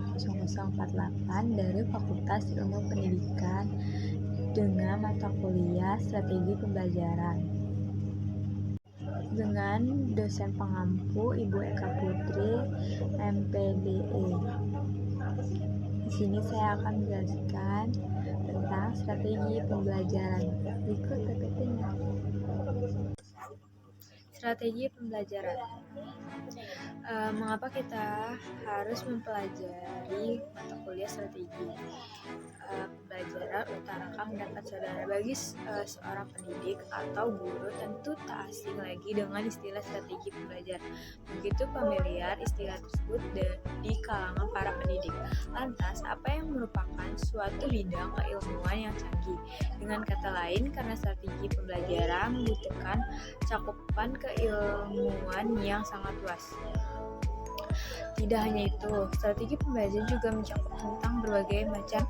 2048 dari Fakultas Ilmu Pendidikan dengan mata kuliah Strategi Pembelajaran. Dengan dosen pengampu Ibu Eka Putri, MPDE. Di sini saya akan menjelaskan tentang strategi pembelajaran. Berikut PPT-nya. Strategi pembelajaran. Mengapa kita harus mempelajari mata kuliah strategi pembelajaran utarakan pendapat saudara? Bagi seorang pendidik atau guru tentu tak asing lagi dengan istilah strategi pembelajaran. Begitu familiar istilah tersebut di kalangan para pendidik. Lantas, apa yang merupakan suatu bidang keilmuan yang canggih? Dengan kata lain, karena strategi pembelajaran membutuhkan cakupan keilmuan yang sangat luas. Tidak hanya itu, strategi pembelajaran juga mencakup tentang berbagai macam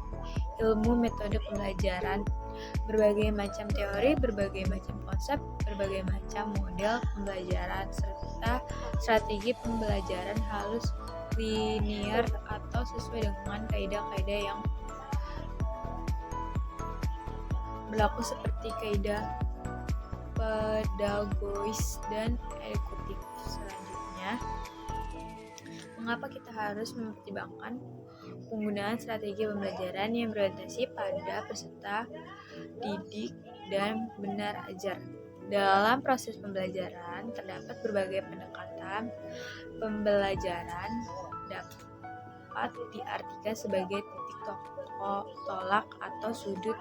ilmu metode pembelajaran, berbagai macam teori, berbagai macam konsep, berbagai macam model pembelajaran, serta strategi pembelajaran halus, linear, atau sesuai dengan kaidah-kaidah yang berlaku seperti kaidah pedagogis dan edukatif. Selanjutnya, mengapa kita harus mempertimbangkan penggunaan strategi pembelajaran yang berorientasi pada peserta didik dan benar ajar? Dalam proses pembelajaran, terdapat berbagai pendekatan pembelajaran dapat diartikan sebagai titik tolak atau sudut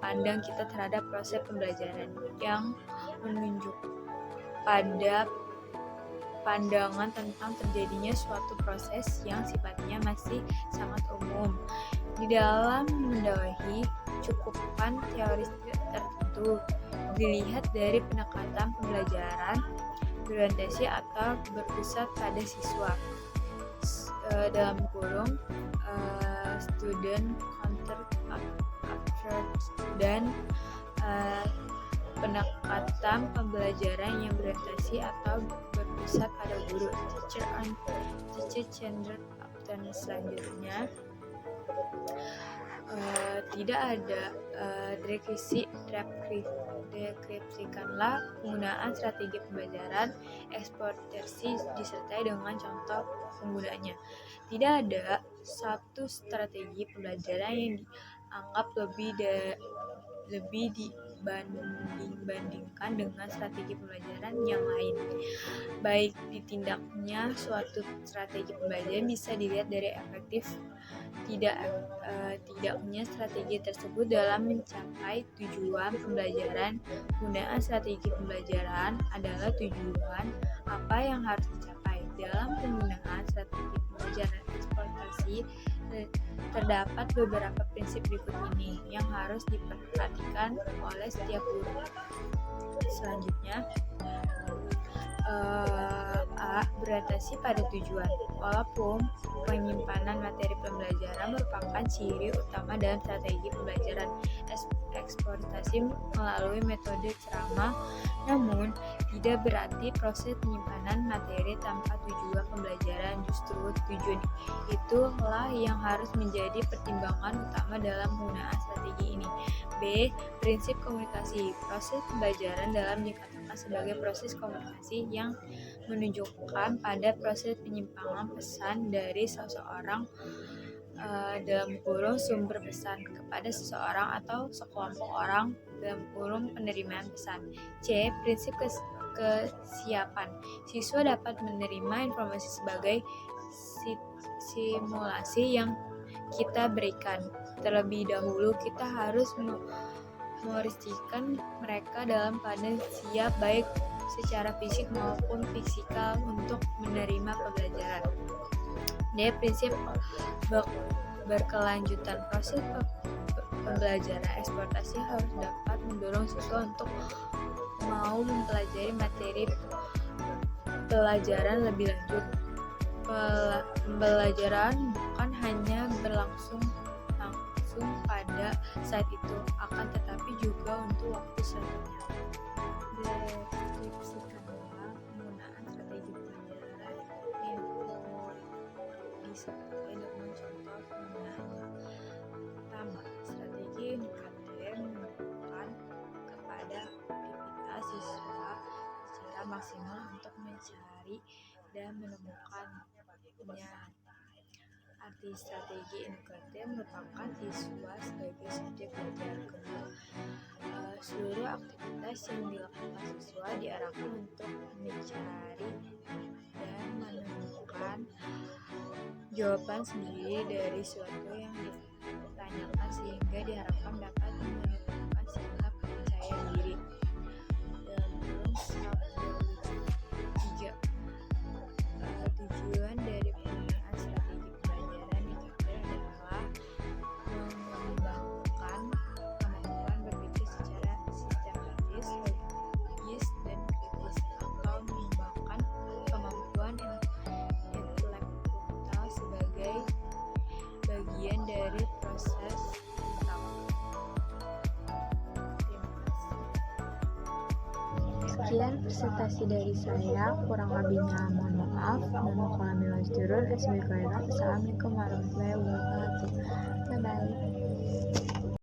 pandang kita terhadap proses pembelajaran yang menunjuk pada pandangan tentang terjadinya suatu proses yang sifatnya masih sangat umum. Di dalam mendakwahi cakupan teoris tertentu dilihat dari pendekatan pembelajaran berorientasi atau berpusat pada siswa. Dalam kurung student counter approach dan pendekatan pembelajaran yang berorientasi atau berpusat pada guru, teacher-centered approach. Selanjutnya, tidak ada deskripsikanlah penggunaan strategi pembelajaran eksploitasi disertai dengan contoh penggunaannya. Tidak ada satu strategi pembelajaran yang dianggap lebih dibandingkan dengan strategi pembelajaran yang lain. Baik ditindaknya suatu strategi pembelajaran bisa dilihat dari efektif tidaknya strategi tersebut dalam mencapai tujuan pembelajaran. Penggunaan strategi pembelajaran adalah tujuan apa yang harus dicapai. Dalam penggunaan strategi pembelajaran eksploitasi terdapat beberapa prinsip berikut ini yang harus diperhatikan oleh setiap guru. Selanjutnya, A. Berorientasi pada tujuan. Walaupun penyimpanan materi pembelajaran merupakan ciri utama dalam strategi pembelajaran eksploitasi melalui metode ceramah, namun tidak berarti proses penyimpanan materi tanpa tujuan pembelajaran. Justru tujuan itulah yang harus menjadi pertimbangan utama dalam penggunaan strategi ini. B. Prinsip komunikasi. Proses pembelajaran dalam dikatakan sebagai proses komunikasi yang menunjukkan pada proses penyimpangan pesan dari seseorang dalam kurung sumber pesan kepada seseorang atau sekelompok orang dalam kurung penerimaan pesan. C. Prinsip kesiapan. Siswa dapat menerima informasi sebagai simulasi yang kita berikan. Terlebih dahulu kita harus memastikan mereka dalam keadaan siap baik secara fisik maupun fisikal untuk menerima pembelajaran. D. Prinsip berkelanjutan. Proses pembelajaran eksploitasi harus dapat mendorong siswa untuk mau mempelajari materi pelajaran lebih lanjut. Pembelajaran bukan hanya berlangsung pada saat itu, akan tetapi juga untuk waktu selanjutnya. Deskripsikanlah penggunaan strategi pembelajaran yang dan menemukannya. Arti strategi inklusi merupakan siswa sebagai subjek belajar kedua. Seluruh aktivitas yang dilakukan siswa diarahkan untuk mencari dan menemukan jawaban sendiri dari suatu yang ditanyakan sehingga diharapkan dapat menentukan sikap percaya diri. Dalam kurung Subjek 3. Tujuan dari penggunaan strategi pembelajaran yang terakhir adalah mengembangkan kemampuan berpikir secara sistematis, logis, dan kritis, atau mengembangkan kemampuan intelektual sebagai bagian dari proses mental. Terima kasih. Sekian presentasi dari saya, kurang lebihnya mohon maaf. Assalamualaikum warahmatullahi wabarakatuh. Bye bye.